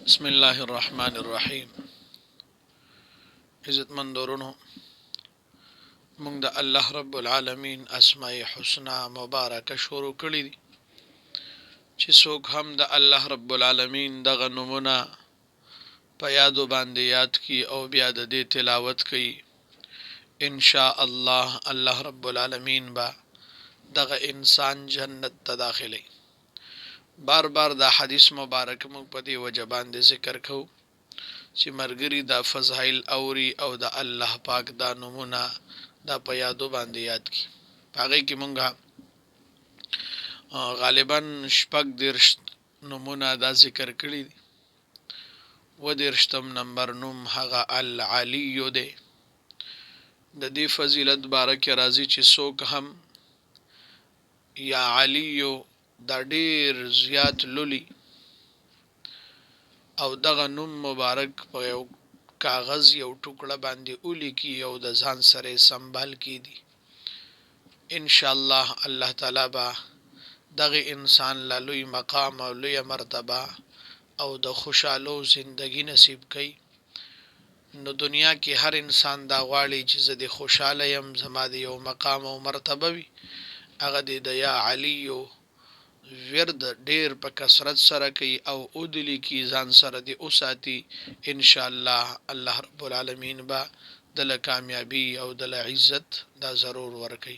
بسم الله الرحمن الرحیم. عزت مندورونو، موږ د الله رب العالمین اسماء حسنا مبارکه شروع کړی دي چې څوک هم د الله رب العالمین دغه نومونه په یادو باندې یاد کی او بیا د دې تلاوت کوي، ان شاء الله الله رب العالمین با دغه انسان جنت ته داخلي. بار بار دا حدیث مبارک موږ په دې وجه باندې ذکر کوو چې مرګري دا فضایل اوري او د الله پاک دا نمونه دا په یادو باندې یاد کی. هغه کې مونږه غالبا شپږ درش نمونه دا ذکر کړی دي. و درشتم نمبر نوم هغه العلی دی. د دې فضیلت بارک راضی چې څوک هم یا علی دا ډیر زیات لولي او دغه نوم مبارک په یو کاغذ یو ټوکړه باندې اولی کی او د ځان سره سنبال کی دي، ان شاء الله الله تعالی با دغه انسان له لوی مقام او لوی مرتبه او د خوشاله زندگی نصیب کړي. نو دنیا کې هر انسان دا غواړي چې زه د خوشاله يم، زما د یو مقام او مرتبه وي. هغه د یا علی ورد ډیر په کثرت سره کوي او اودلی کی ځان سره دی اوساتی، ان شاء الله الله رب العالمین با دل کامیابی او دل عزت دا ضرور ورکي.